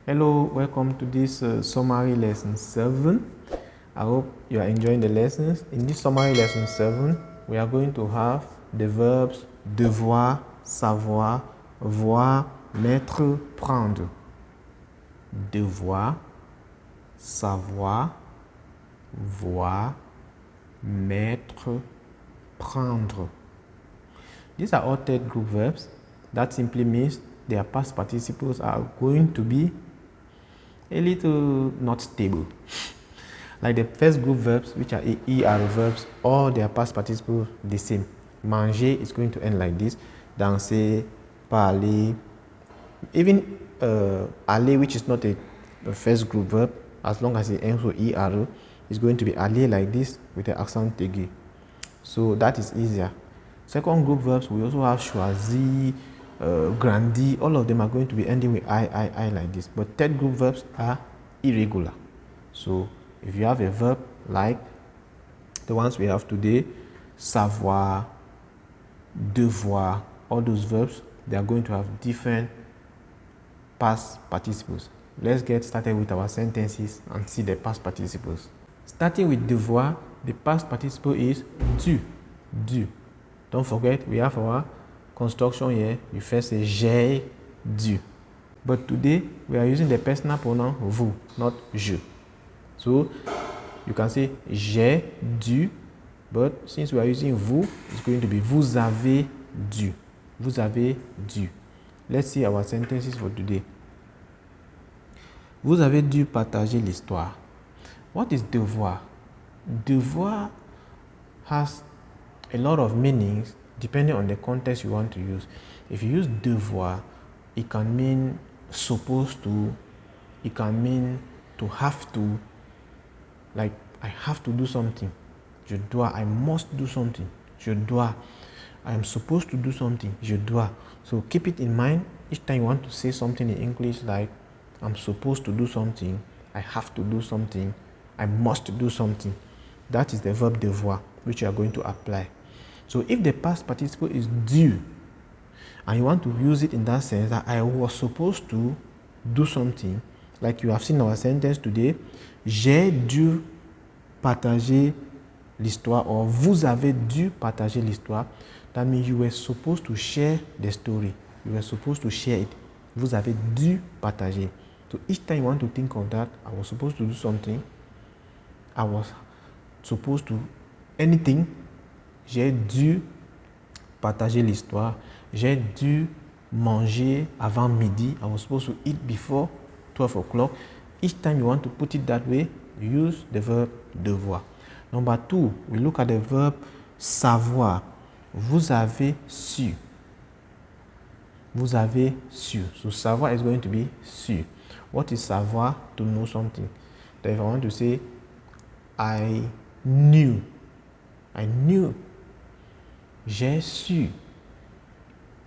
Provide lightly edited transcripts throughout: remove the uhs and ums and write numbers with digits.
Hello, welcome to this summary lesson 7. I hope you are enjoying the lessons. In this summary lesson 7, we are going to have the verbs devoir, savoir, voir, mettre, prendre. Devoir, savoir, voir, mettre, prendre. These are all third group verbs. That simply means their past participles are going to be a little not stable. Like the first group verbs, which are ER verbs, all their past participles the same. Manger is going to end like this. Danser, parler, even aller, which is not a first group verb, as long as it ends with ER, is going to be aller like this with the accent aigu. So that is easier. Second group verbs, we also have choisi, grandi, all of them are going to be ending with I like this. But third group verbs are irregular. So if you have a verb like the ones we have today, savoir, devoir, all those verbs, they are going to have different past participles. Let's get started with our sentences and see the past participles. Starting with devoir, the past participle is dû. Don't forget, we have our construction here. We first say j'ai dû. But today, we are using the personal pronoun vous, not je. So, you can say j'ai dû, but since we are using vous, it's going to be vous avez dû. Vous avez dû. Let's see our sentences for today. Vous avez dû partager l'histoire. What is devoir? Devoir has a lot of meanings depending on the context you want to use. If you use devoir, it can mean supposed to, it can mean to have to, like I have to do something. Je dois, I must do something. Je dois, I am supposed to do something. Je dois. So keep it in mind each time you want to say something in English, like I'm supposed to do something, I have to do something, I must do something. That is the verb devoir, which you are going to apply. So if the past participle is due, and you want to use it in that sense, that I was supposed to do something, like you have seen our sentence today, j'ai dû partager l'histoire, or vous avez dû partager l'histoire, that means you were supposed to share the story. You were supposed to share it. Vous avez dû partager. So each time you want to think of that, I was supposed to do something, I was supposed to anything, j'ai dû partager l'histoire, j'ai dû manger avant midi, I was supposed to eat before 12 o'clock. Each time you want to put it that way, you use the verb devoir. Number 2, we look at the verb savoir. Vous avez su. Vous avez su. So savoir is going to be su. What is savoir? To know something. So if I want to say, I knew. J'ai su.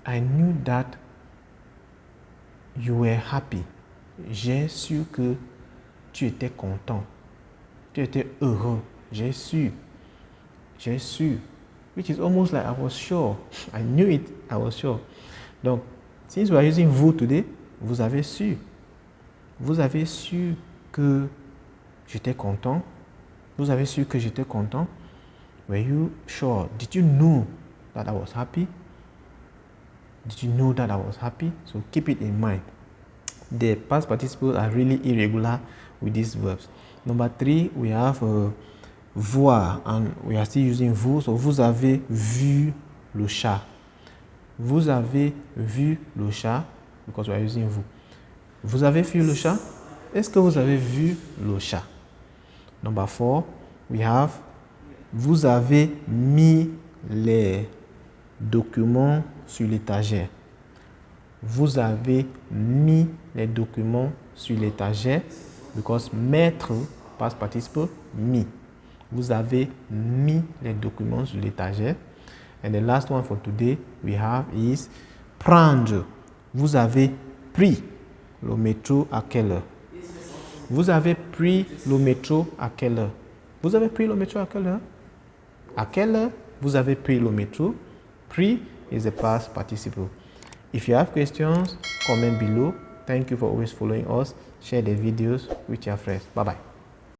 I knew that you were happy. J'ai su que tu étais content. Tu étais heureux. J'ai su. Which is almost like I was sure. I knew it. I was sure. Donc, since we are using vous today, vous avez su. Vous avez su que j'étais content. Vous avez su que j'étais content. Were you sure? Did you know that I was happy? Did you know that I was happy? So keep it in mind. The past participles are really irregular with these verbs. Number 3, we have voir, and we are still using vous. So vous avez vu le chat. Vous avez vu le chat, because we are using vous. Vous avez vu le chat? Est-ce que vous avez vu le chat? Number 4, we have vous avez mis les documents sur l'étagère. Vous avez mis les documents sur l'étagère, because mettre, past participle, mis. Vous avez mis les documents sur l'étagère. And the last one for today we have is prendre. Vous avez pris le métro à quelle heure? Vous avez pris le métro à quelle heure? Vous avez pris le métro à quelle heure? À quelle heure vous avez pris le métro? Pris is the past participle. If you have questions, comment below. Thank you for always following us. Share the videos with your friends. Bye bye.